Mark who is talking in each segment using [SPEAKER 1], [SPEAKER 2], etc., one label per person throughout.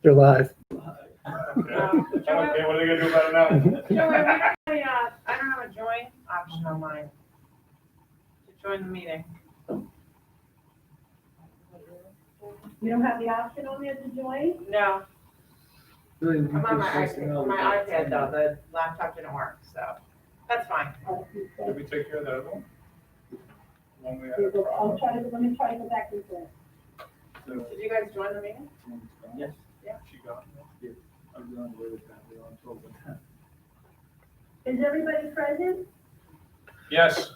[SPEAKER 1] They're live.
[SPEAKER 2] Okay, what are they gonna do about it now?
[SPEAKER 3] Joe, I don't have a join option on mine. To join the meeting.
[SPEAKER 4] You don't have the option on there to join?
[SPEAKER 3] No,
[SPEAKER 1] Really,
[SPEAKER 3] I'm on my iPad though, the laptop didn't work, so that's fine.
[SPEAKER 2] Did we take care of that one? One we had a
[SPEAKER 4] I'll
[SPEAKER 2] problem.
[SPEAKER 4] let me try to go back into it.
[SPEAKER 3] Did you guys join the meeting?
[SPEAKER 1] Yes.
[SPEAKER 2] She got it.
[SPEAKER 1] I'm going with that. We're on top of that.
[SPEAKER 4] Is everybody present?
[SPEAKER 2] Yes.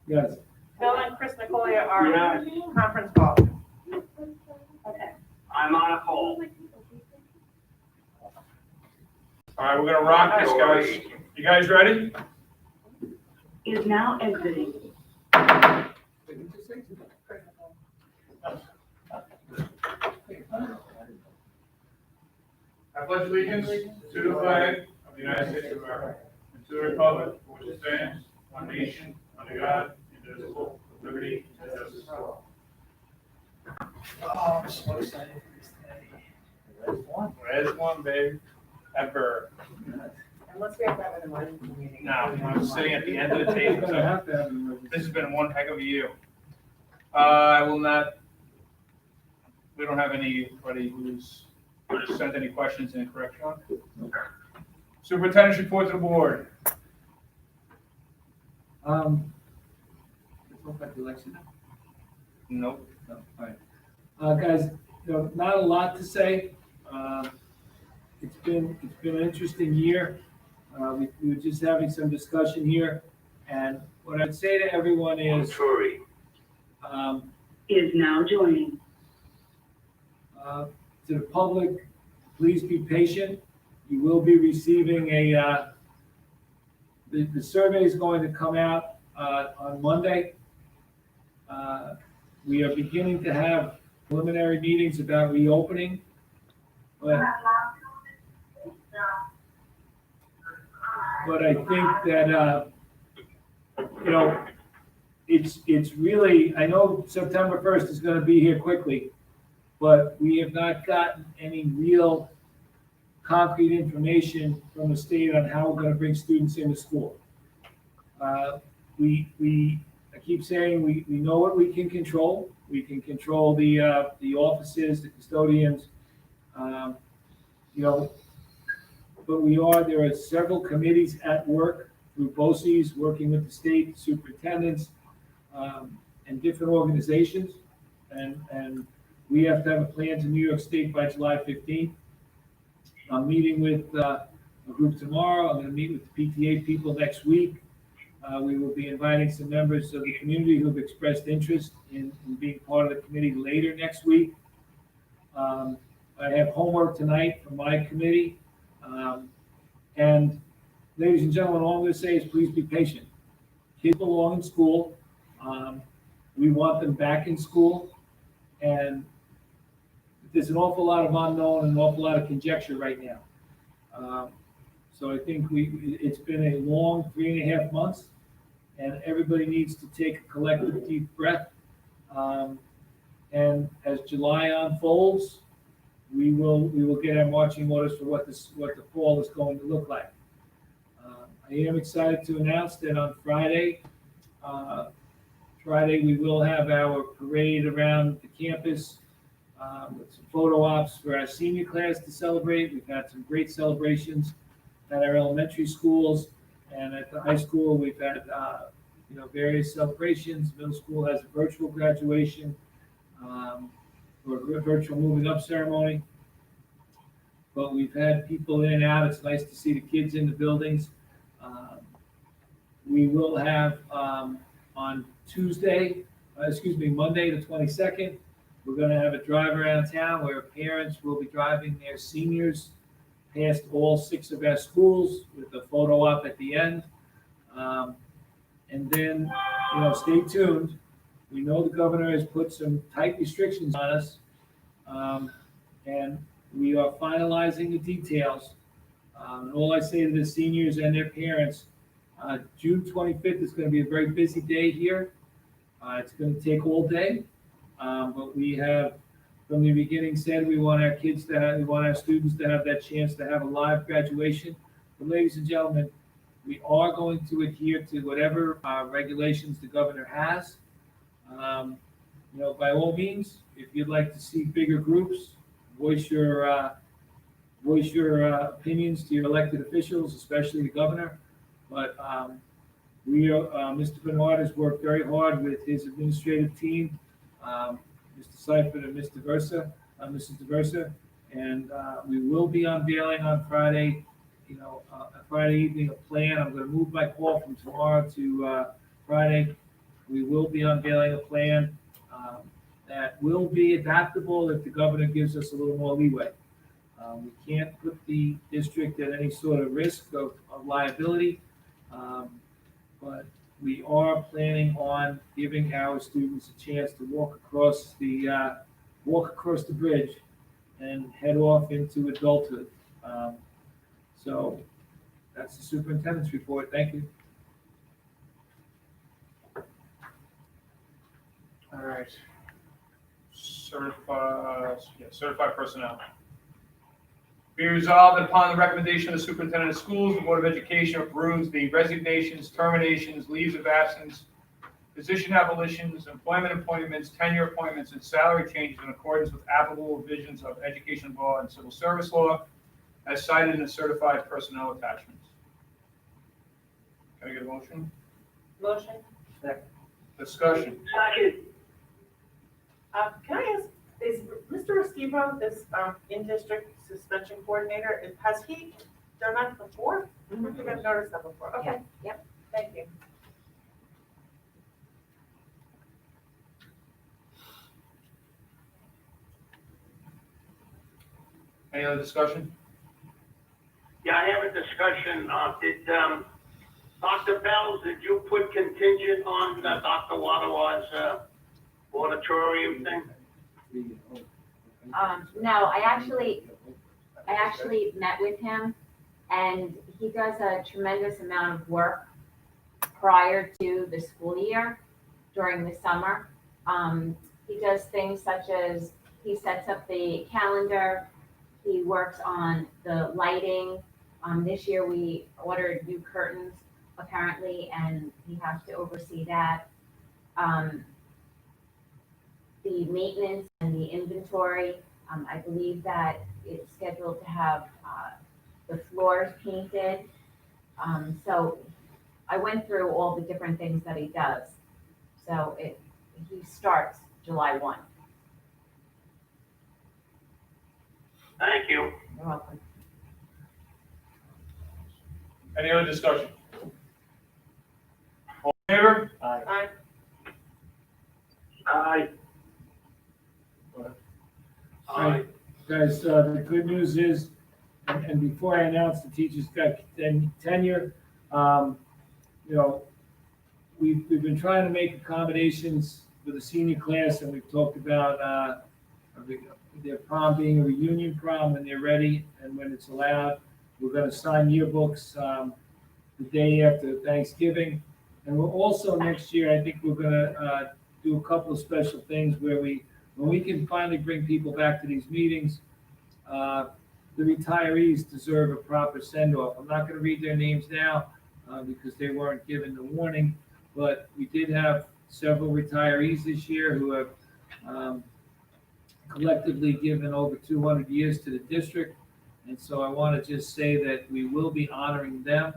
[SPEAKER 1] Yes.
[SPEAKER 3] Bill and Chris Nicolia are on conference call.
[SPEAKER 4] Okay.
[SPEAKER 5] I'm on a call.
[SPEAKER 2] All right, we're gonna rock this, guys. You guys ready?
[SPEAKER 4] Is now exiting.
[SPEAKER 2] I pledge allegiance to the flag of the United States of America and to the republic for which it stands, one nation, under God, indivisible, with liberty and justice for all.
[SPEAKER 1] Oh, I'm so excited for this day.
[SPEAKER 2] Red one, baby. Ever.
[SPEAKER 3] Unless we have to have an emergency meeting.
[SPEAKER 2] No, I'm sitting at the end of the
[SPEAKER 1] We're
[SPEAKER 2] table,
[SPEAKER 1] gonna
[SPEAKER 2] so
[SPEAKER 1] have to have an emergency.
[SPEAKER 2] this has been one heck of a year. I will not, we don't have anybody who's sent any questions in correction on. Superintendent's report to the board.
[SPEAKER 1] Let's talk about the election.
[SPEAKER 2] Nope.
[SPEAKER 1] No, all right. Guys, not a lot to say. It's been an interesting year. We were just having some discussion here, and what I'd say to everyone is,
[SPEAKER 5] Sorry.
[SPEAKER 4] Is now joining.
[SPEAKER 1] to the public, please be patient. You will be receiving the survey is going to come out on Monday. We are beginning to have preliminary meetings about reopening, but I think that, it's really, I know September 1st is gonna be here quickly, but we have not gotten any real concrete information from the state on how we're gonna bring students into school. I keep saying, we know what we can control. We can control the offices, the custodians, but there are several committees at work through BOCES, working with the state superintendents, and different organizations. And we have to have a plan to New York State by July 15th. I'm meeting with a group tomorrow. I'm going to meet with the PTA people next week. We will be inviting some members of the community who have expressed interest in being part of the committee later next week. I have homework tonight from my committee. And ladies and gentlemen, all I'm going to say is please be patient. Kids belong in school. We want them back in school. And there's an awful lot of unknown and an awful lot of conjecture right now. So I think it's been a long 3.5 months, and everybody needs to take a collective deep breath. And as July unfolds, we will get our marching orders for what the fall is going to look like. I am excited to announce that on Friday we will have our parade around the campus with some photo ops for our senior class to celebrate. We've had some great celebrations at our elementary schools, and at the high school we've had various celebrations. Middle school has a virtual graduation or a virtual moving up ceremony. But we've had people in and out. It's nice to see the kids in the buildings. We will have on Monday the 22nd, we're going to have a drive around town where parents will be driving their seniors past all 6 of our schools with a photo op at the end. And then, stay tuned. We know the governor has put some tight restrictions on us, and we are finalizing the details. And all I say to the seniors and their parents, June 25th is going to be a very busy day here. It's going to take all day. But we have, from the beginning, said we want our we want our students to have that chance to have a live graduation. But ladies and gentlemen, we are going to adhere to whatever regulations the governor has. By all means, if you'd like to see bigger groups, voice your opinions to your elected officials, especially the governor. But Mr. Bernard has worked very hard with his administrative team, Mr. Seifert and Mrs. DeVersa, and we will be unveiling on Friday, a Friday evening, a plan. I'm going to move my call from tomorrow to Friday. We will be unveiling a plan that will be adaptable if the governor gives us a little more leeway. We can't put the district at any sort of risk of liability, but we are planning on giving our students a chance to walk across the bridge and head off into adulthood. So that's the superintendent's report. Thank you.
[SPEAKER 2] All right. Certified personnel. Be resolved that upon the recommendation of the superintendent of schools, the Board of Education approves the resignations, terminations, leaves of absence, position abolitions, employment appointments, tenure appointments, and salary changes in accordance with applicable provisions of education law and civil service law, as cited in the certified personnel attachments. Can I get a motion?
[SPEAKER 3] Motion.
[SPEAKER 2] Discussion.
[SPEAKER 5] Second.
[SPEAKER 3] Can I ask, is Mr. Restivo, this in-district suspension coordinator, has he done that before? I don't think I've noticed that before. Okay.
[SPEAKER 4] Yep.
[SPEAKER 3] Thank you.
[SPEAKER 2] Any other discussion?
[SPEAKER 5] Yeah, I have a discussion. Did Dr. Bells, did you put contingent on Dr. Waddaw's auditorium thing?
[SPEAKER 6] No, I actually met with him, and he does a tremendous amount of work prior to the school year during the summer. He does things such as he sets up the calendar, he works on the lighting. This year we ordered new curtains apparently, and he has to oversee that. The maintenance and the inventory, I believe that it's scheduled to have the floors painted. So I went through all the different things that he does. So he starts July 1.
[SPEAKER 5] Thank you.
[SPEAKER 6] You're welcome.
[SPEAKER 2] Any other discussion? All in favor?
[SPEAKER 3] Aye.
[SPEAKER 5] Aye. Aye.
[SPEAKER 1] Guys, the good news is, and before I announce the teachers got tenure, we've been trying to make accommodations for the senior class, and we've talked about their prom being a reunion prom when they're ready and when it's allowed. We're going to sign yearbooks the day after Thanksgiving, and we're also next year, I think we're going to do a couple of special things where when we can finally bring people back to these meetings, the retirees deserve a proper send-off. I'm not going to read their names now because they weren't given the warning, but we did have several retirees this year who have collectively given over 200 years to the district. And so I want to just say that we will be honoring them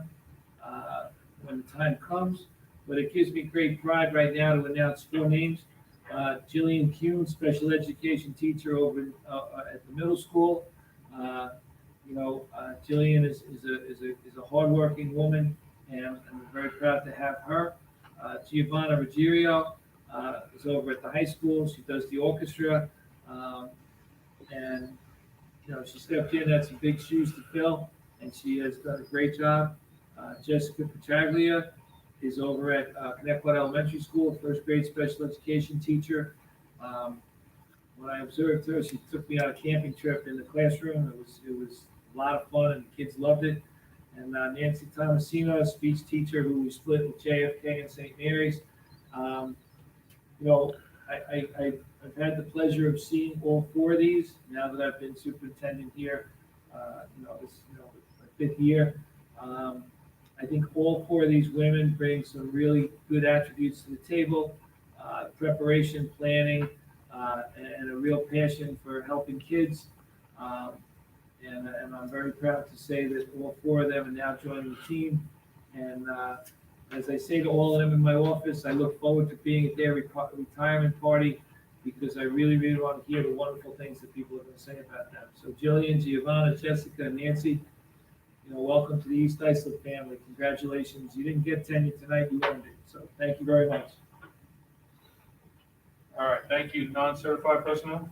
[SPEAKER 1] when the time comes. But it gives me great pride right now to announce 4 names. Jillian Kuhn, special education teacher over at the middle school. Jillian is a hardworking woman, and I'm very proud to have her. Giovanna Ruggiero is over at the high school. She does the orchestra, and she stepped in, had some big shoes to fill, and she has done a great job. Jessica Petraglia is over at Connecticut Elementary School, first grade special education teacher. When I observed her, she took me on a camping trip in the classroom. It was a lot of fun, and the kids loved it. And Nancy Tomasino, a speech teacher who we split with JFK and St. Mary's. I've had the pleasure of seeing all four of these, now that I've been superintendent here, my fifth year. I think all four of these women bring some really good attributes to the table, preparation, planning, and a real passion for helping kids. And I'm very proud to say that all four of them are now joining the team. And as I say to all of them in my office, I look forward to being at their retirement party, because I really, really want to hear the wonderful things that people are going to say about them. So Jillian, Giovanna, Jessica, and Nancy, welcome to the East Islip family. Congratulations. You didn't get tenure tonight, you earned it. So thank you very much.
[SPEAKER 2] All right, thank you. Non-certified personnel?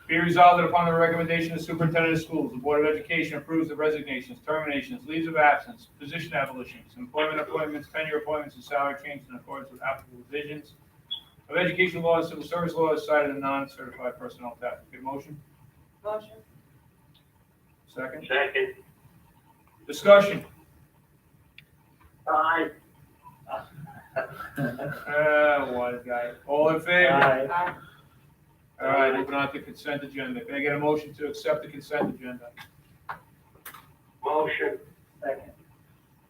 [SPEAKER 2] Be resolved that upon the recommendation of the superintendent of schools, the Board of Education approves the resignations, terminations, leaves of absence, position abolitions, employment appointments, tenure appointments, and salary changes in accordance with applicable divisions of education law and civil service law as cited in non-certified personnel tab. Get a motion?
[SPEAKER 3] Motion.
[SPEAKER 2] Second?
[SPEAKER 5] Second.
[SPEAKER 2] Discussion?
[SPEAKER 5] Aye.
[SPEAKER 2] One guy. All in favor?
[SPEAKER 3] Aye.
[SPEAKER 2] All right, moving on to consent agenda. Can I get a motion to accept the consent agenda?
[SPEAKER 5] Motion.
[SPEAKER 7] Second.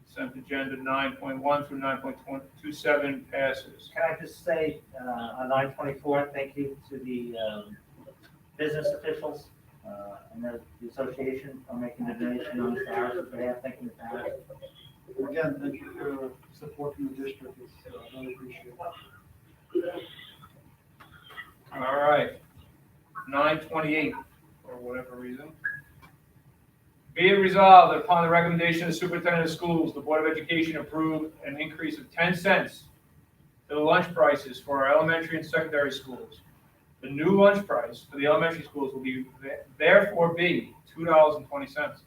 [SPEAKER 2] Consent agenda 9.1 through 9.27 passes.
[SPEAKER 7] Can I just say, on 9/24, thank you to the business officials and the association for making the donation on the hours that they have. Thank you, Pat.
[SPEAKER 8] Again, thank you for supporting the district, it's really appreciated.
[SPEAKER 2] All right, 9/28, for whatever reason. Be it resolved that upon the recommendation of the superintendent of schools, the Board of Education approve an increase of 10 cents to the lunch prices for our elementary and secondary schools. The new lunch price for the elementary schools will therefore be $2.20.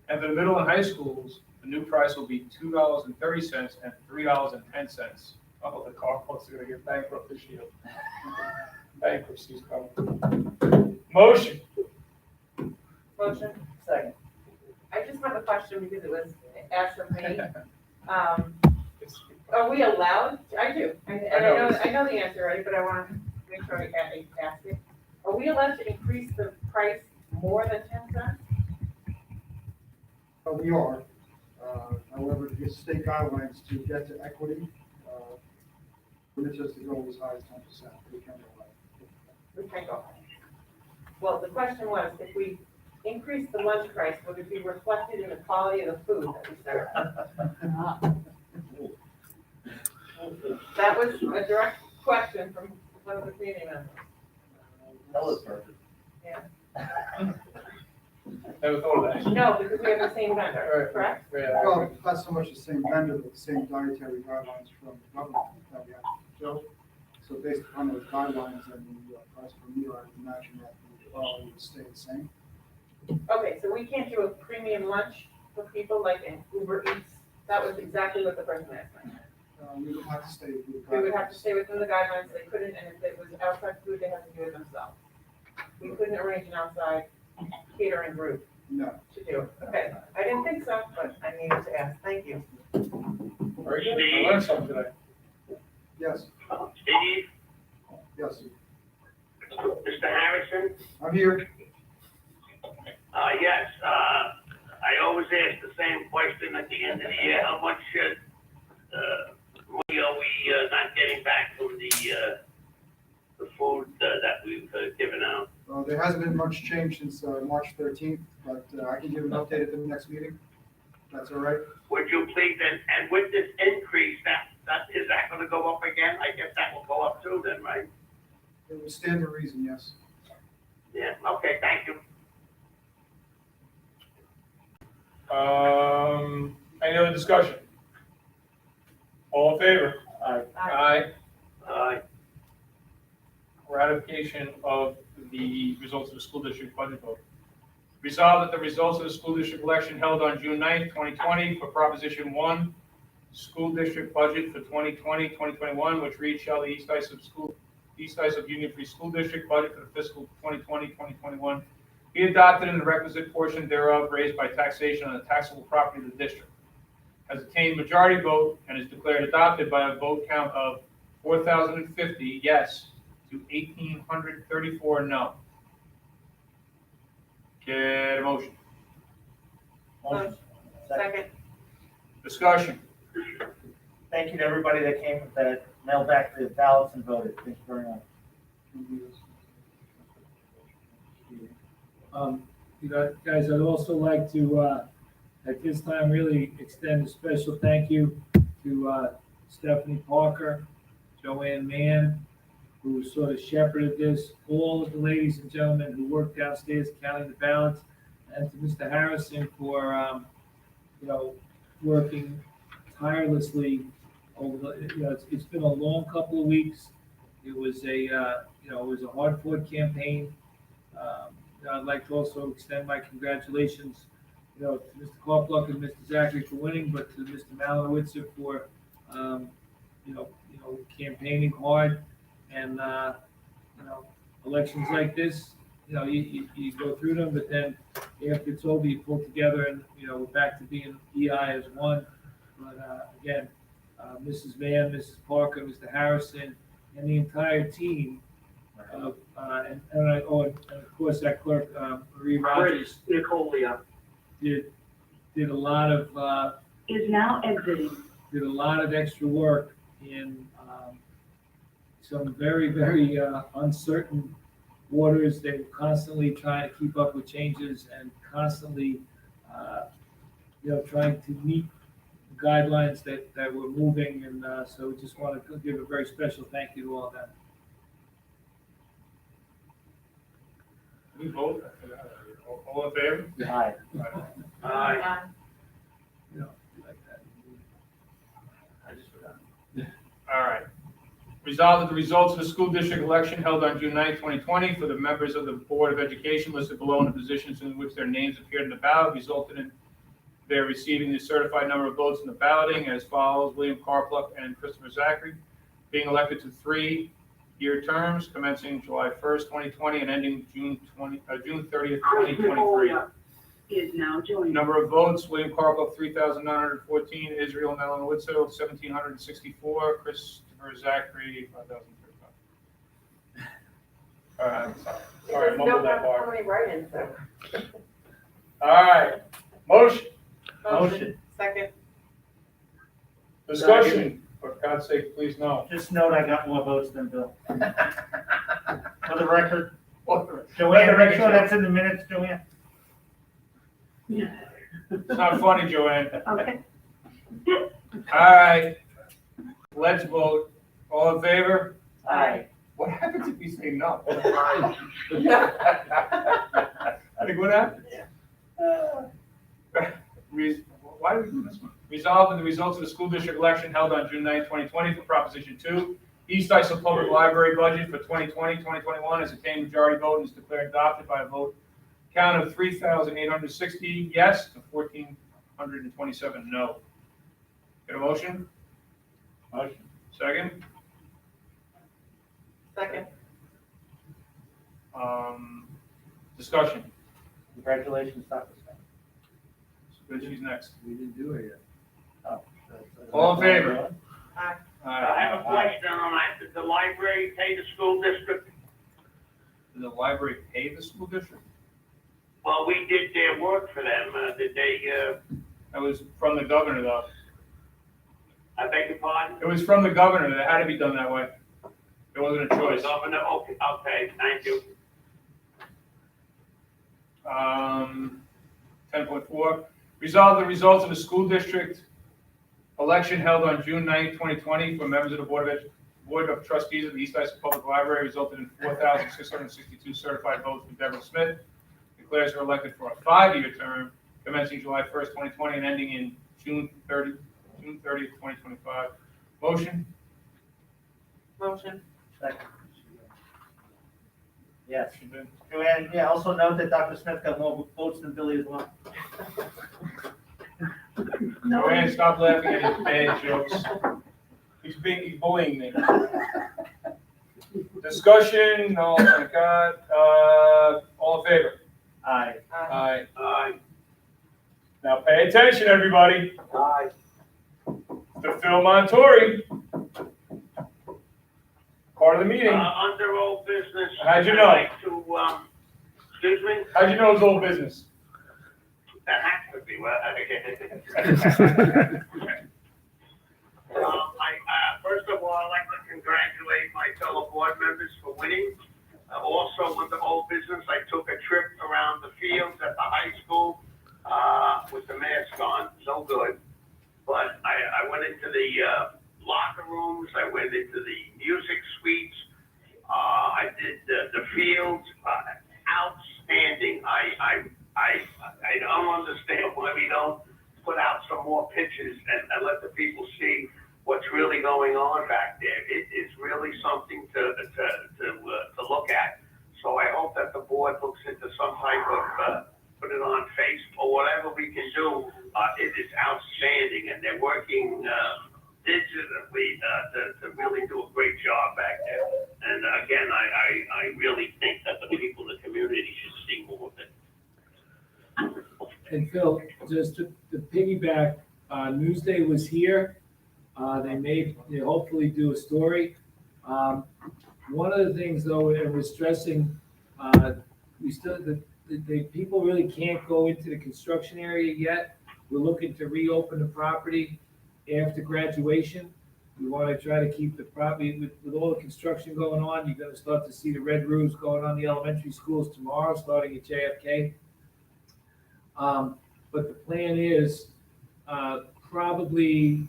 [SPEAKER 2] And for the middle and high schools, the new price will be $2.30 and $3.10. Oh, the car folks are gonna get bankrupt this year. Bankruptcy's coming. Motion.
[SPEAKER 3] Motion.
[SPEAKER 7] Second.
[SPEAKER 3] I just have a question because it was asked of me. Are we allowed, I do, and I know the answer, right, but I want to make sure I ask it. Are we allowed to increase the price more than 10 cents?
[SPEAKER 8] We are, however, the state guidelines to get to equity, permits us to go as high as 10%, we can go higher.
[SPEAKER 3] We can go. Well, the question was, if we increase the lunch price, would it be reflected in the quality of the food that we serve? That was a direct question from one of the community members.
[SPEAKER 7] That was perfect.
[SPEAKER 2] Never thought of that.
[SPEAKER 3] No, because we have the same vendor, correct?
[SPEAKER 8] Well, not so much the same vendor, but the same dietary guidelines from the government that we have to fulfill. So based upon those guidelines and the price per meal, I would imagine that the quality would stay the same.
[SPEAKER 3] Okay, so we can't do a premium lunch for people like in Uber Eats? That was exactly what the person asked me.
[SPEAKER 8] We would have to stay with the
[SPEAKER 3] We would have
[SPEAKER 8] guidelines.
[SPEAKER 3] to stay within the guidelines, they couldn't, and if it was outside food, they had to do it themselves. We couldn't arrange an outside catering group
[SPEAKER 8] No.
[SPEAKER 3] to do it. Okay, I didn't think so, but I needed to ask, thank you.
[SPEAKER 2] Very good. I learned something today.
[SPEAKER 8] Yes,
[SPEAKER 5] Steve,
[SPEAKER 8] yes,
[SPEAKER 5] Mr. Harrison?
[SPEAKER 8] I'm here.
[SPEAKER 5] Yes, I always ask the same question at the end of the year. How much money are we not getting back from the food that we've given out?
[SPEAKER 8] There hasn't been much change since March 13th, but I can give an update at the next meeting. That's all right?
[SPEAKER 5] Would you please, and with this increase, is that gonna go up again? I guess that will go up too then, right?
[SPEAKER 8] It would stand to reason, yes.
[SPEAKER 5] Yeah, okay, thank you.
[SPEAKER 2] Any other discussion? All in favor?
[SPEAKER 7] Aye.
[SPEAKER 2] Aye.
[SPEAKER 5] Aye.
[SPEAKER 2] Ratification of the results of the school district budget vote. Resolved that the results of the school district election held on June 9th, 2020 for Proposition 1, school district budget for 2020-2021, which reads, shall the East Islip Union Free School District budget for the fiscal 2020-2021 be adopted in the requisite portion thereof raised by taxation on the taxable property of the district, has attained majority vote and is declared adopted by a vote count of 4,050 yes to 1,834 no. Get a motion.
[SPEAKER 7] Motion.
[SPEAKER 3] Second.
[SPEAKER 2] Discussion.
[SPEAKER 7] Thank you to everybody that came, that mailed back the ballots and voted. Thank you very much.
[SPEAKER 1] You know, guys, I'd also like to, at this time, really extend a special thank you to Stephanie Parker, Joanne Mann, who sort of shepherded this, all of the ladies and gentlemen who worked downstairs counting the ballots, and to Mr. Harrison for, you know, working tirelessly over the, you know, it's been a long couple of weeks. It was a, you know, it was a hard-fought campaign. I'd like to also extend my congratulations, you know, to Mr. Kopluck and Mr. Zachary for winning, but to Mr. Malinowitz for, you know, campaigning hard. And, you know, elections like this, you know, you go through them, but then after it's over, you pull together and, you know, we're back to being EI as one. But, again, Mrs. Mann, Mrs. Parker, Mr. Harrison, and the entire team, and of course, that clerk, Marie Rogers,
[SPEAKER 5] Nicolia.
[SPEAKER 1] did a lot of,
[SPEAKER 4] Is now exiting.
[SPEAKER 1] did a lot of extra work in, some very, very, uncertain waters. They were constantly trying to keep up with changes and constantly, you know, trying to meet the guidelines that were moving. And, so we just want to give a very special thank you to all of them.
[SPEAKER 2] We vote. All in favor?
[SPEAKER 7] Aye.
[SPEAKER 5] Aye.
[SPEAKER 1] You know, like that.
[SPEAKER 2] I just forgot. All right. Resolved that the results of the school district election held on June 9, 2020 for the members of the Board of Education listed below in the positions in which their names appeared in the ballot resulted in their receiving the certified number of votes in the balloting as follows: William Carpluck and Christopher Zachary being elected to 3-year terms commencing July 1st, 2020 and ending June 30th, 2023.
[SPEAKER 4] Is now joining.
[SPEAKER 2] Number of votes: William Carpluck 3,914, Israel Malinowitz 1,764, Christopher Zachary 5,035. All right, sorry, I mumbled that part.
[SPEAKER 3] many write-ins, so.
[SPEAKER 2] All right, motion,
[SPEAKER 7] Motion.
[SPEAKER 3] Second.
[SPEAKER 2] discussion. For God's sake, please no.
[SPEAKER 7] Just note I got more votes than Bill. For the record,
[SPEAKER 2] It's
[SPEAKER 7] Joanne, make sure that's in the minutes, Joanne.
[SPEAKER 2] not funny, Joanne.
[SPEAKER 4] Okay.
[SPEAKER 2] All right, let's vote. All in favor?
[SPEAKER 7] Aye.
[SPEAKER 2] What happens if we say no? I think what happens? Why do we do this one? Resolved in the results of the school district election held on June 9, 2020 for Proposition 2, East Islip Public Library budget for 2020-2021 has attained majority vote and is declared adopted by a vote count of 3,860 yes to 1,427 no. Get a motion?
[SPEAKER 7] Motion.
[SPEAKER 2] Second?
[SPEAKER 3] Second.
[SPEAKER 2] Discussion.
[SPEAKER 7] Congratulations, Dr. Smith.
[SPEAKER 2] She's next.
[SPEAKER 1] We didn't do it yet.
[SPEAKER 7] Oh,
[SPEAKER 2] All in favor?
[SPEAKER 5] I have a question on that. Did the library pay the school district?
[SPEAKER 2] Did the library pay the school district?
[SPEAKER 5] Well, we did their work for them. Did they,
[SPEAKER 2] That was from the governor, though.
[SPEAKER 5] I beg your pardon?
[SPEAKER 2] It was from the governor. That had to be done that way. There wasn't a choice.
[SPEAKER 5] Governor, okay, thank you.
[SPEAKER 2] 10.4, resolve the results of the school district election held on June 9, 2020 for members of the Board of Trustees of the East Islip Public Library resulted in 4,662 certified votes for Deborah Smith. Declares her elected for a 5-year term commencing July 1st, 2020 and ending in June 30th, 2025. Motion?
[SPEAKER 3] Motion.
[SPEAKER 7] Second. Yes. Joanne, yeah, also note that Dr. Smith got more votes than Billy as well.
[SPEAKER 2] Joanne, stop laughing at his bad jokes. He's bullying me. Discussion, oh my God, all in favor?
[SPEAKER 7] Aye.
[SPEAKER 2] Aye.
[SPEAKER 5] Aye.
[SPEAKER 2] Now pay attention, everybody.
[SPEAKER 5] Aye.
[SPEAKER 2] To Phil Montori. Part of the meeting.
[SPEAKER 5] Under old business.
[SPEAKER 2] How'd you know?
[SPEAKER 5] I'd like to, excuse me?
[SPEAKER 2] How'd you know it's old business?
[SPEAKER 5] That has to be, well, first of all, I'd like to congratulate my fellow board members for winning. Also, with the old business, I took a trip around the fields at the high school, with the mask on, no good. But I went into the, locker rooms, I went into the music suites, I did the fields, outstanding. I don't understand why we don't put out some more pictures and let the people see what's really going on back there. It is really something to look at. So I hope that the board looks into some type of, put it on Facebook or whatever we can do. It is outstanding, and they're working, digitally, to really do a great job back there. And again, I really think that the people in the community should see more of it.
[SPEAKER 1] And Phil, just to piggyback, Newsday was here. They hopefully do a story. One of the things though, and we're stressing, we still, the people really can't go into the construction area yet. We're looking to reopen the property after graduation. We want to try to keep the property, with all the construction going on, you're gonna start to see the red roofs going on the elementary schools tomorrow, starting at JFK. But the plan is, probably,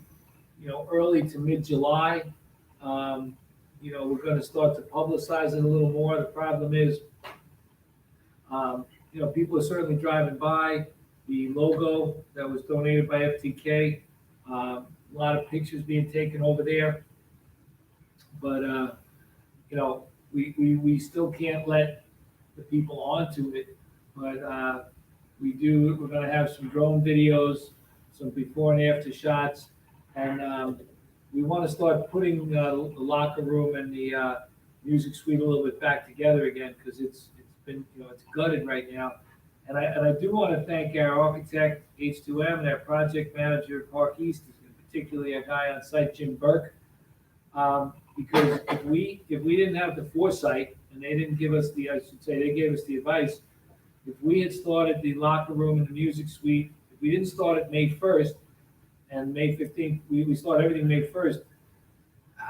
[SPEAKER 1] early to mid-July, we're gonna start to publicize it a little more. The problem is, people are certainly driving by the logo that was donated by FTK. A lot of pictures being taken over there. But, we still can't let the people onto it. But, we're gonna have some drone videos, some before and after shots. And, we want to start putting the locker room and the music suite a little bit back together again, because it's been, it's gutted right now. And I do want to thank our architect, H2M, and our project manager, Park East, and particularly a guy on site, Jim Burke. Because if we didn't have the foresight, and they didn't give us they gave us the advice, if we had started the locker room and the music suite, if we didn't start it May 1st, and May 15th, we start everything May 1st.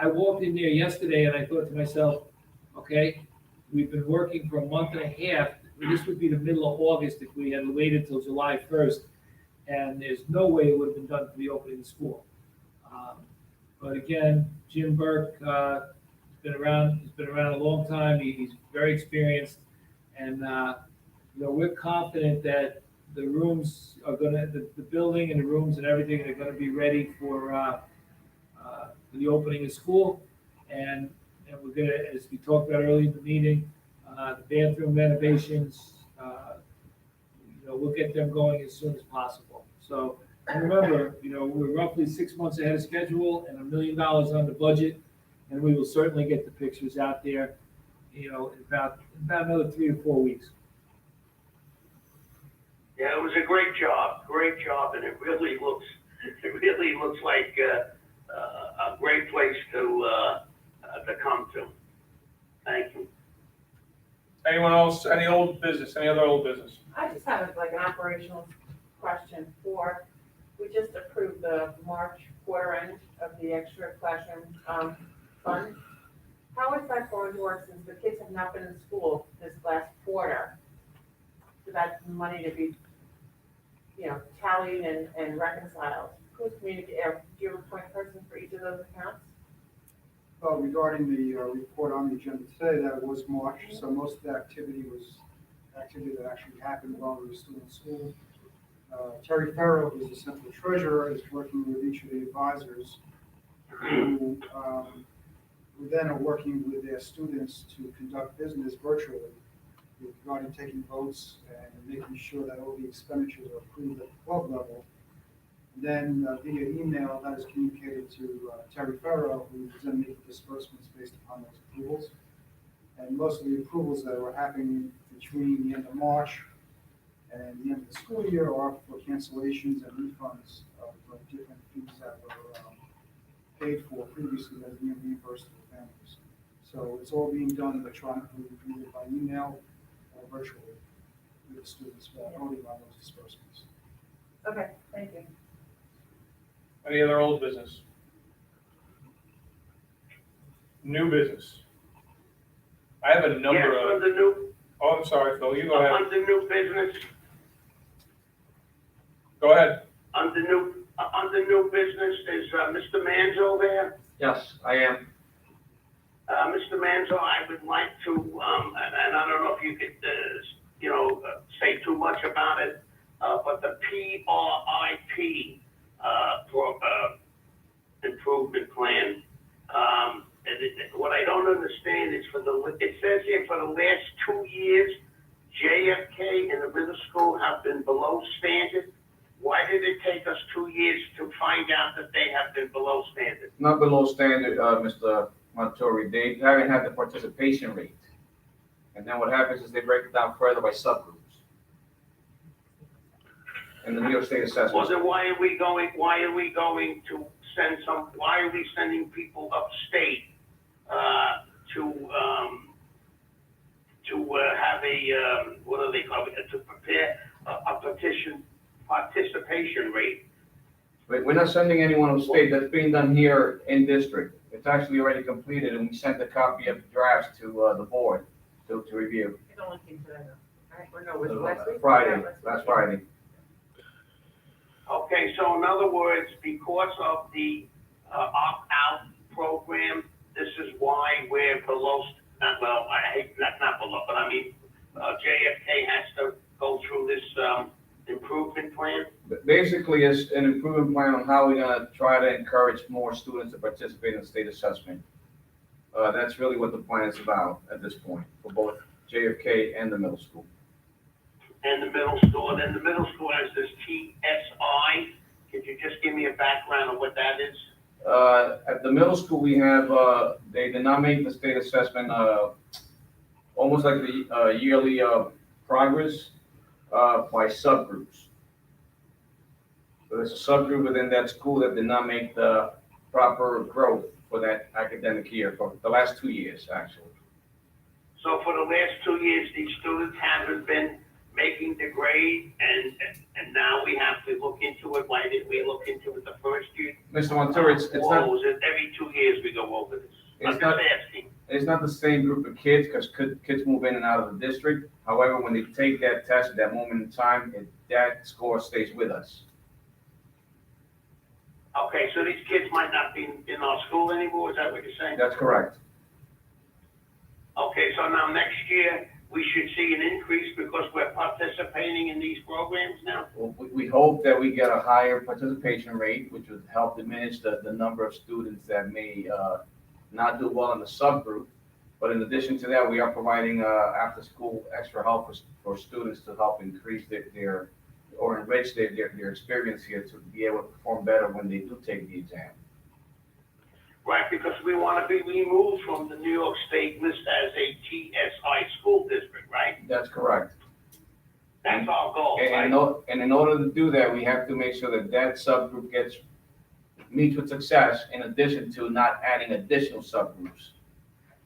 [SPEAKER 1] I walked in there yesterday and I thought to myself, okay, we've been working for a month and a half. This would be the middle of August if we had waited till July 1st. And there's no way it would have been done for the opening of the school. But again, Jim Burke, he's been around a long time. He's very experienced. And, we're confident that the rooms are the building and the rooms and everything are gonna be ready for the opening of school. And we're gonna, as we talked about earlier in the meeting, the bathroom renovations, we'll get them going as soon as possible. So, and remember, we're roughly 6 months ahead of schedule and $1 million under budget, and we will certainly get the pictures out there, in about another 3 to 4 weeks.
[SPEAKER 5] Yeah, it was a great job, and it really looks like a great place to come to. Thank you.
[SPEAKER 2] Anyone else, any other old business?
[SPEAKER 3] I just have like an operational question we just approved the March quarter end of the extra classroom, fund. How is that going to work since the kids have not been in school this last quarter? For that money to be, tallied and reconciled? Who's communicating, do you have a point person for each of those accounts?
[SPEAKER 8] Regarding the report on the agenda today, that was March, so most of the activity was activity that actually happened while we were still in school. Terry Farrow, who's the central treasurer, is working with each of the advisors who then are working with their students to conduct business virtually, regarding taking votes and making sure that all the expenditures are approved at the club level. Then via email, that is communicated to Terry Farrow, who then makes disbursements based upon those approvals. And most of the approvals that were happening between the end of March and the end of the school year are for cancellations and refunds of different fees that were paid for previously that are being reimbursed to the families. So it's all being done electronically, either by email or virtually with the students voting on those disbursements.
[SPEAKER 3] Okay, thank you.
[SPEAKER 2] Any other old business? New business? I have a
[SPEAKER 5] Yes,
[SPEAKER 2] number of,
[SPEAKER 5] under new,
[SPEAKER 2] oh, I'm sorry, Phil, you go ahead.
[SPEAKER 5] under new business,
[SPEAKER 2] Go ahead.
[SPEAKER 5] under new business, is, Mr. Manzo there?
[SPEAKER 9] Yes, I am.
[SPEAKER 5] Mr. Manzo, I would like to, and I don't know if you could, say too much about it, but the PRIP, improvement plan, what I don't understand is it says here for the last 2 years, JFK and the middle school have been below standard. Why did it take us 2 years to find out that they have been below standard?
[SPEAKER 9] Not below standard, Mr. Montori. They haven't had the participation rate. And then what happens is they break it down further by subgroups. In the New York State
[SPEAKER 5] Well,
[SPEAKER 9] assessment.
[SPEAKER 5] then why are we going to send why are we sending people upstate, to have a, what do they call it, to prepare a participation rate?
[SPEAKER 9] We're not sending anyone to state. That's being done here in district. It's actually already completed, and we sent a copy of the drafts to the board to review.
[SPEAKER 3] It only came today, though. Right, or no, was it last week?
[SPEAKER 9] Friday,
[SPEAKER 3] Yeah,
[SPEAKER 9] last Friday.
[SPEAKER 5] Okay, so in other words, because of the opt-out program, this is why we're below, not below, but I mean, JFK has to go through this improvement plan?
[SPEAKER 9] But basically, it's an improvement plan on how we're gonna try to encourage more students to participate in state assessment. That's really what the plan is about at this point, for both JFK and the middle school.
[SPEAKER 5] And the middle school, and then the middle school has this TSI. Could you just give me a background of what that is?
[SPEAKER 9] At the middle school, we have, they did not make the state assessment, almost like the yearly progress by subgroups. So there's a subgroup within that school that did not make the proper growth for that academic year, for the last 2 years, actually.
[SPEAKER 5] So for the last 2 years, these students haven't been making the grade, and now we have to look into it. Why didn't we look into it the first year?
[SPEAKER 9] Mr. Montour, it's
[SPEAKER 5] Or
[SPEAKER 9] not,
[SPEAKER 5] was it every 2 years we go over this? I'm
[SPEAKER 9] It's
[SPEAKER 5] just
[SPEAKER 9] not-
[SPEAKER 5] asking.
[SPEAKER 9] it's not the same group of kids, because kids move in and out of the district. However, when they take that test at that moment in time, that score stays with us.
[SPEAKER 5] Okay, so these kids might not be in our school anymore, is that what you're saying?
[SPEAKER 9] That's correct.
[SPEAKER 5] Okay, so now next year, we should see an increase because we're participating in these programs now?
[SPEAKER 9] Well, we hope that we get a higher participation rate, which would help diminish the number of students that may not do well in the subgroup. But in addition to that, we are providing after-school extra help for students to help increase their or enrich their experience here to be able to perform better when they do take the exam.
[SPEAKER 5] Right, because we want to be removed from the New York State list as a TSI school district, right?
[SPEAKER 9] That's correct.
[SPEAKER 5] That's our goal,
[SPEAKER 9] And,
[SPEAKER 5] right?
[SPEAKER 9] and in order to do that, we have to make sure that subgroup meets with success, in addition to not adding additional subgroups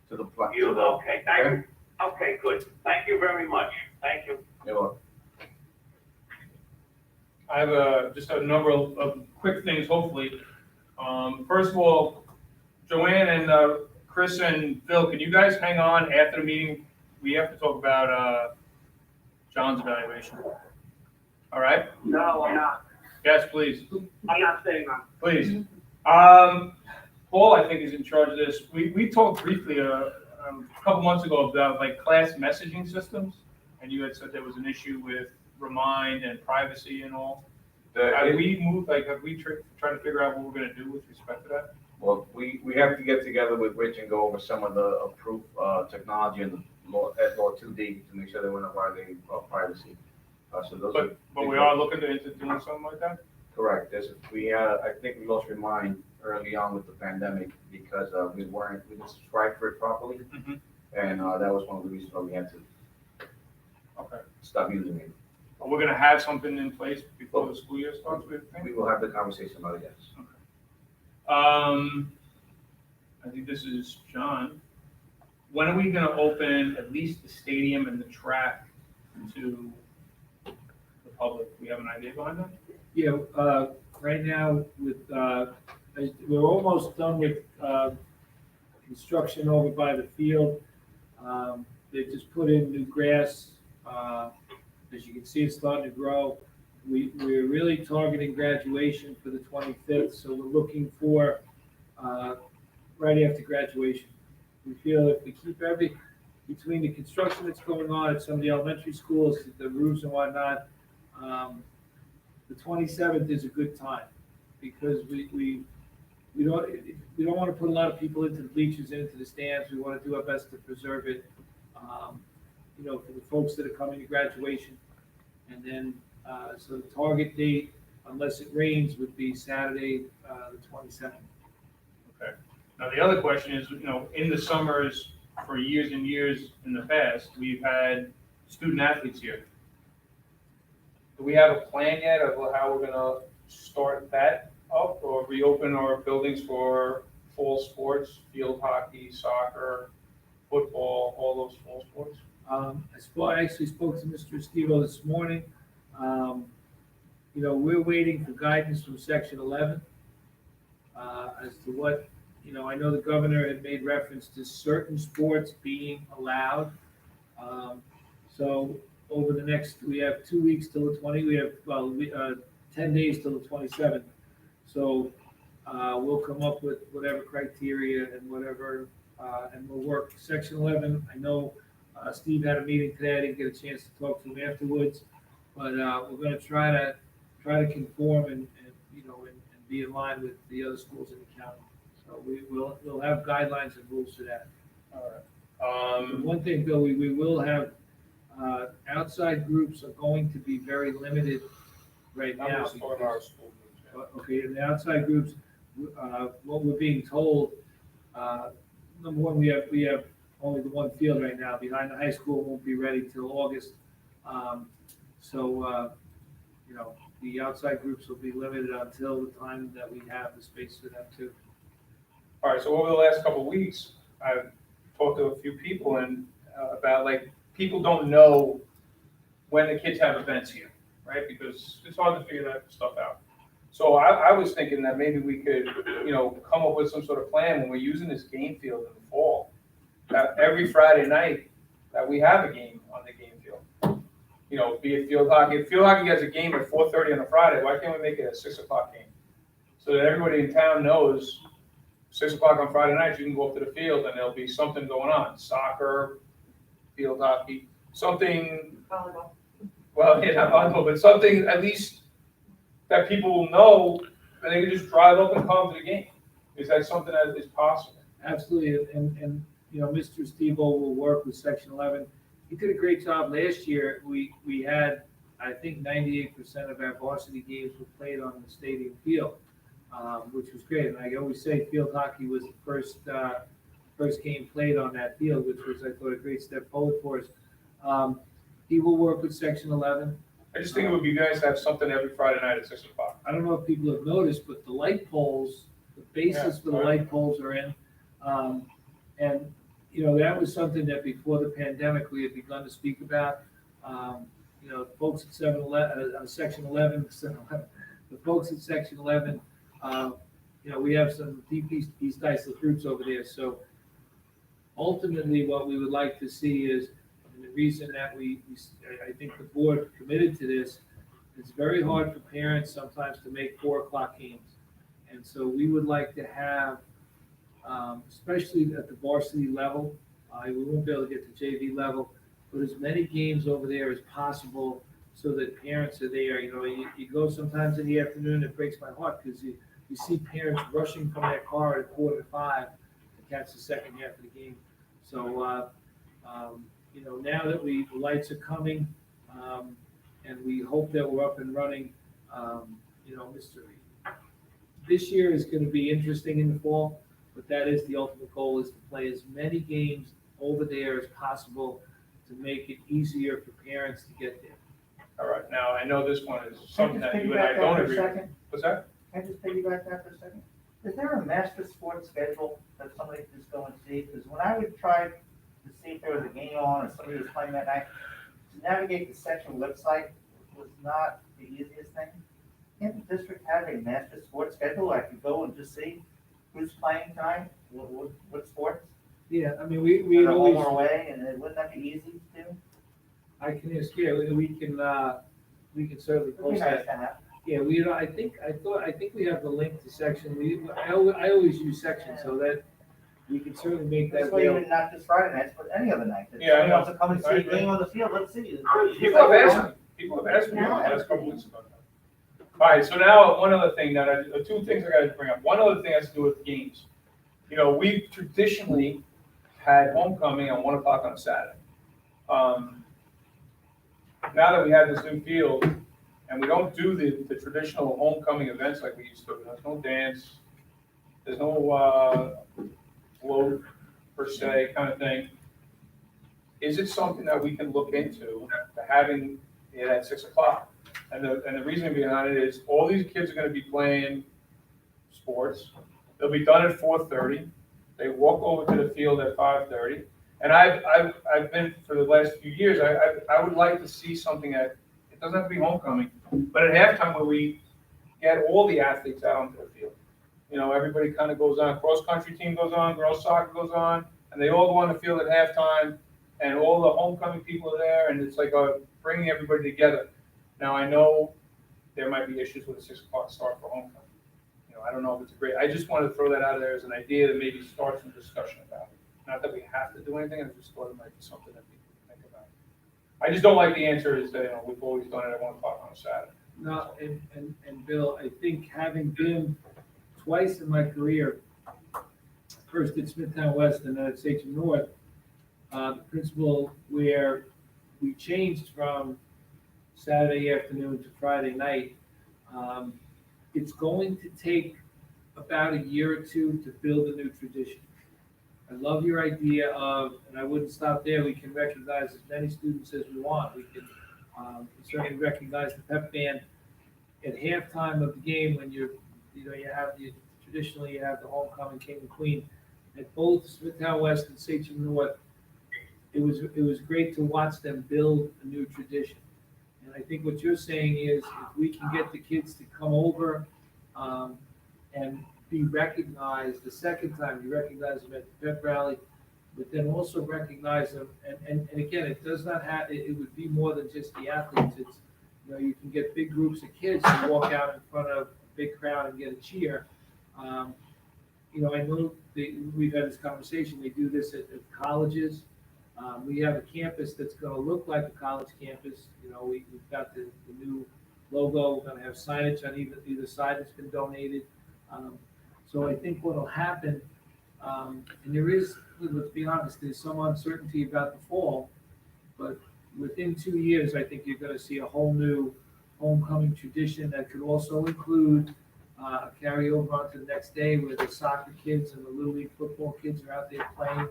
[SPEAKER 9] to the plan.
[SPEAKER 5] Okay, thank you. Okay, good. Thank you very much. Thank you.
[SPEAKER 9] You're welcome.
[SPEAKER 2] I have just a number of quick things, hopefully. First of all, Joanne and Chris and Phil, can you guys hang on after the meeting? We have to talk about John's evaluation. All right?
[SPEAKER 5] No, I'm not.
[SPEAKER 2] Yes, please.
[SPEAKER 5] I'm not staying on.
[SPEAKER 2] Please. Paul, I think, is in charge of this. We talked briefly a couple months ago about like class messaging systems, and you had said there was an issue with Remind and privacy and all. Have we moved, like, have we tried to figure out what we're gonna do with respect to that?
[SPEAKER 9] Well, we have to get together with Rich and go over some of the approved technology in the law, at Law 2D, to make sure that we're not violating privacy. So those are.
[SPEAKER 2] But we are looking into doing something like that?
[SPEAKER 9] Correct. I think we lost Remind early on with the pandemic because we didn't subscribe for it properly.
[SPEAKER 2] Mhm.
[SPEAKER 9] And that was one of the reasons why we had to
[SPEAKER 2] Okay.
[SPEAKER 9] stop using it.
[SPEAKER 2] But we're gonna have something in place before the school year starts, we think?
[SPEAKER 9] We will have the conversation about it, yes.
[SPEAKER 2] I think this is John. when are we gonna open at least the stadium and the track to the public? We have an idea behind that?
[SPEAKER 1] Yeah, right now with, we're almost done with, construction over by the field. They just put in new grass. As you can see, it's starting to grow. We're really targeting graduation for the 25th, so we're looking for, right after graduation. We feel if we keep between the construction that's going on at some of the elementary schools, the roofs and whatnot, the 27th is a good time, because we don't want to put a lot of people into the bleachers and into the stands. We want to do our best to preserve it, for the folks that are coming to graduation. And then, so the target date, unless it rains, would be Saturday, the 27th.
[SPEAKER 2] Okay. Now, the other question is, in the summers, for years and years in the past, we've had student athletes here. Do we have a plan yet of how we're gonna start that up or reopen our buildings for fall sports, field hockey, soccer, football, all those fall sports?
[SPEAKER 1] I actually spoke to Mr. Estivo this morning. We're waiting for guidance from Section 11 as to what, I know the governor had made reference to certain sports being allowed. So over the next, we have 2 weeks till the 20, we have, 10 days till the 27th. So we'll come up with whatever criteria and whatever, and we'll work. Section 11, I know Steve had a meeting today. I didn't get a chance to talk to him afterwards, but we're going to try to conform and be in line with the other schools in the county. So we'll have guidelines and rules for that.
[SPEAKER 2] All right.
[SPEAKER 1] One thing, Bill, we will have outside groups are going to be very limited right now.
[SPEAKER 2] Numbers for our school groups, yeah.
[SPEAKER 1] Okay, and the outside groups, what we're being told, number one, we have only the one field right now. Behind the high school won't be ready till August. The outside groups will be limited until the time that we have the space for them too.
[SPEAKER 2] All right, so over the last couple of weeks, I've talked to a few people and about people don't know when the kids have events here, right? Because it's hard to figure that stuff out. So I was thinking that maybe we could, come up with some sort of plan when we're using this game field in the fall. That every Friday night that we have a game on the game field. Be it field hockey. If field hockey has a game at 4:30 on a Friday, why can't we make it a 6 o'clock game? So that everybody in town knows 6 o'clock on Friday night, you can go up to the field and there'll be something going on. Soccer, field hockey, something.
[SPEAKER 3] Volleyball.
[SPEAKER 2] Well, yeah, not volleyball, but something at least that people will know, and they can just drive up and come to the game. Is that something that is possible?
[SPEAKER 1] Absolutely, and Mr. Steve will work with Section 11. He did a great job last year. We had, I think, 98% of our varsity games were played on the stadium field, which was great. And I always say field hockey was the first game played on that field, which was, I thought, a great step forward for us. He will work with Section 11.
[SPEAKER 2] I just think it would be nice to have something every Friday night at 6 o'clock.
[SPEAKER 1] I don't know if people have noticed, but the light poles, the bases for the light poles are in. And that was something that before the pandemic, we had begun to speak about. Folks at Section 11, the folks at Section 11, we have some deep East Islip roots over there. So ultimately, what we would like to see is, and the reason that I think the board committed to this, it's very hard for parents sometimes to make 4 o'clock games. And so we would like to have, especially at the varsity level, we won't be able to get to JV level, but as many games over there as possible so that parents are there. You go sometimes in the afternoon, it breaks my heart because you see parents rushing from their car at 4:45 to catch the second half of the game. So, now that the lights are coming, and we hope that we're up and running, this year is going to be interesting in the fall, but that is the ultimate goal, is to play as many games over there as possible to make it easier for parents to get there.
[SPEAKER 2] All right, now, I know this one is something that you and I don't agree with. What's that?
[SPEAKER 7] Can I just piggyback that for a second? Is there a master sports schedule that somebody can just go and see? Because when I would try to see if there was a game on or somebody was playing that night. To navigate the section website was not the easiest thing. Can't the district have a master sports schedule? I could go and just see who's playing tonight, what sports?
[SPEAKER 1] Yeah, I mean, we
[SPEAKER 7] Whether home
[SPEAKER 1] always,
[SPEAKER 7] or away, and wouldn't that be easy to do?
[SPEAKER 1] I can ask, yeah, we can certainly
[SPEAKER 7] It'd be
[SPEAKER 1] post
[SPEAKER 7] nice
[SPEAKER 1] that.
[SPEAKER 7] to have.
[SPEAKER 1] Yeah, I think we have the link to section, I always use section, so that we can certainly make that
[SPEAKER 7] This way,
[SPEAKER 1] available.
[SPEAKER 7] not just Friday nights, but any other night. If
[SPEAKER 2] Yeah, I
[SPEAKER 7] someone
[SPEAKER 2] know.
[SPEAKER 7] wants to come and see a game on the field, let's see.
[SPEAKER 2] People have asked me the last couple weeks about that. All right, so now, one other thing two things I gotta bring up. One other thing has to do with games. You know, we've traditionally had homecoming at 1 o'clock on a Saturday. Now that we have this new field, and we don't do the traditional homecoming events like we used to, there's no dance, there's no, float per se kind of thing. Is it something that we can look into, to having it at 6 o'clock? And the reason behind it is, all these kids are gonna be playing sports, they'll be done at 4:30, they walk over to the field at 5:30. And I've been, for the last few years, I would like to see something that, it doesn't have to be homecoming, but at halftime where we get all the athletes out onto the field. You know, everybody kind of goes on, cross-country team goes on, girls soccer goes on, and they all go on the field at halftime, and all the homecoming people are there, and it's like bringing everybody together. Now, I know there might be issues with a 6 o'clock start for homecoming. You know, I don't know if it's a great, I just wanted to throw that out there as an idea to maybe start some discussion about it. Not that we have to do anything, I just thought it might be something that people can think about. I just don't like the answer is that, you know, we've always done it at 1 o'clock on a Saturday.
[SPEAKER 1] No, and Bill, I think having been twice in my career, first at Smithtown West and then at Sachem North, the principal where we changed from Saturday afternoon to Friday night, it's going to take about a year or two to build a new tradition. I love your idea of, and I wouldn't stop there, we can recognize as many students as we want. We can certainly recognize the pep band at halftime of the game when you have traditionally you have the homecoming king and queen. At both Smithtown West and Sachem North, it was great to watch them build a new tradition. And I think what you're saying is if we can get the kids to come over and be recognized the second time, you recognize them at the pep rally, but then also recognize them, and again, it does not have, it would be more than just the athletes. It's, you know, you can get big groups of kids to walk out in front of a big crowd and get a cheer. You know, I know we've had this conversation, they do this at colleges. We have a campus that's gonna look like a college campus. You know, we've got the new logo, we're gonna have signage on either side that's been donated. So I think what'll happen, and there is, let's be honest, there's some uncertainty about the fall, but within 2 years, I think you're gonna see a whole new homecoming tradition that could also include carry over onto the next day where the soccer kids and the Little League football kids are out there playing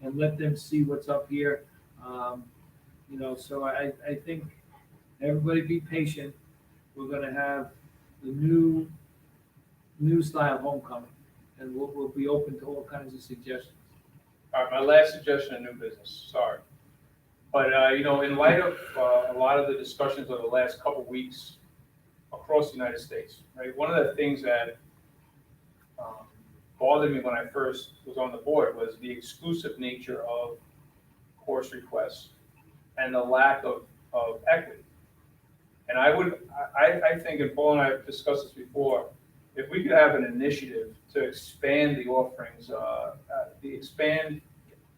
[SPEAKER 1] and let them see what's up here. You know, so I think everybody be patient. We're gonna have the new style homecoming, and we'll be open to all kinds of suggestions.
[SPEAKER 2] All right, my last suggestion, a new business, sorry. But, you know, in light of a lot of the discussions of the last couple of weeks across the United States, right? One of the things that bothered me when I first was on the board was the exclusive nature of course requests and the lack of equity. And I think, and Paul and I have discussed this before, if we could have an initiative to expand the offerings, expand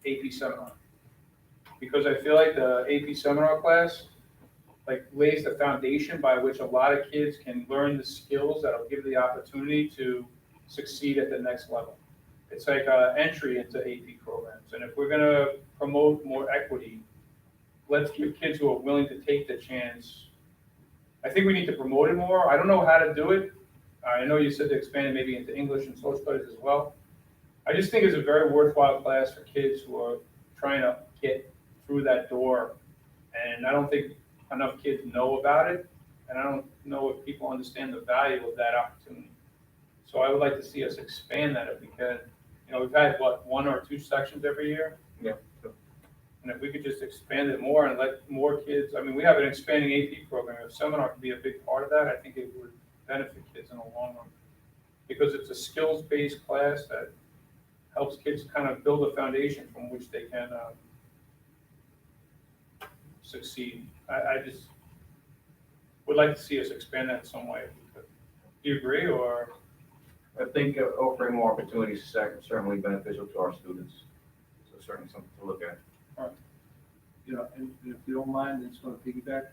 [SPEAKER 2] AP seminar. Because I feel like the AP seminar class, like, lays the foundation by which a lot of kids can learn the skills that'll give the opportunity to succeed at the next level. It's like an entry into AP programs. And if we're gonna promote more equity, let's give kids who are willing to take the chance. I think we need to promote it more. I don't know how to do it. I know you said to expand it maybe into English and social studies as well. I just think it's a very worthwhile class for kids who are trying to get through that door. And I don't think enough kids know about it. And I don't know if people understand the value of that opportunity. So I would like to see us expand that if we can. You know, we've had, what, 1 or 2 sections every year?
[SPEAKER 9] Yeah.
[SPEAKER 2] And if we could just expand it more and let more kids, I mean, we have an expanding AP program. If seminar could be a big part of that, I think it would benefit kids in the long run. Because it's a skills-based class that helps kids kind of build a foundation from which they can succeed. I just would like to see us expand that in some way. Do you agree, or?
[SPEAKER 9] I think offering more opportunities is certainly beneficial to our students. So certainly something to look at.
[SPEAKER 1] You know, and if you don't mind, I just want to piggyback.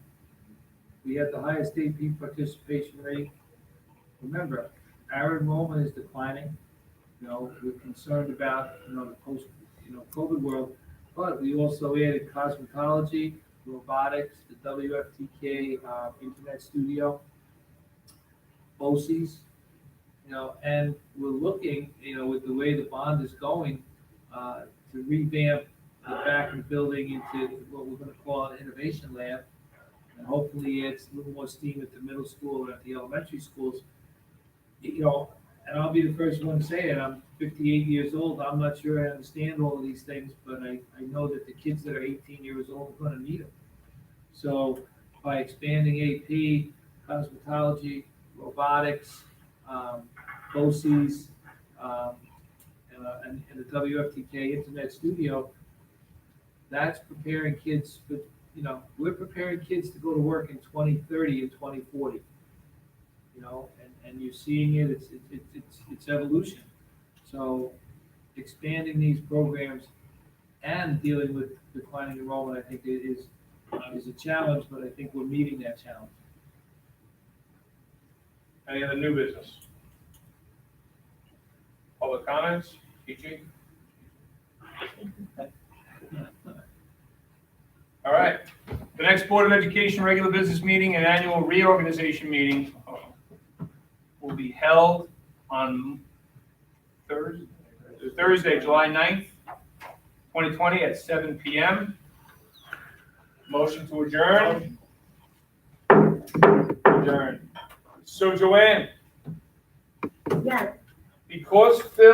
[SPEAKER 1] We had the highest AP participation rate. Remember, our enrollment is declining. You know, we're concerned about, you know, the post, COVID world, but we also added cosmetology, robotics, the WFTK, Internet Studio, BOCES, and we're looking, with the way the bond is going, to revamp the back of the building into what we're gonna call an innovation lab, and hopefully it's a little more steam at the middle school and at the elementary schools. And I'll be the first one to say it, I'm 58 years old, I'm not sure I understand all of these things, but I know that the kids that are 18 years old are gonna need them. So by expanding AP, cosmetology, robotics, BOCES, and the WFTK Internet Studio, that's preparing kids for, we're preparing kids to go to work in 2030 and 2040. And you're seeing it, it's evolution. So expanding these programs and dealing with declining enrollment, I think is a challenge, but I think we're meeting that challenge.
[SPEAKER 2] Any other new business? Public comments? PG? All right. The next Board of Education regular business meeting and annual reorganization meeting will be held on Thursday, July 9th, 2020 at 7 p.m. Motion to adjourn? Adjourn. So Joanne,
[SPEAKER 4] Yes.
[SPEAKER 2] because Phil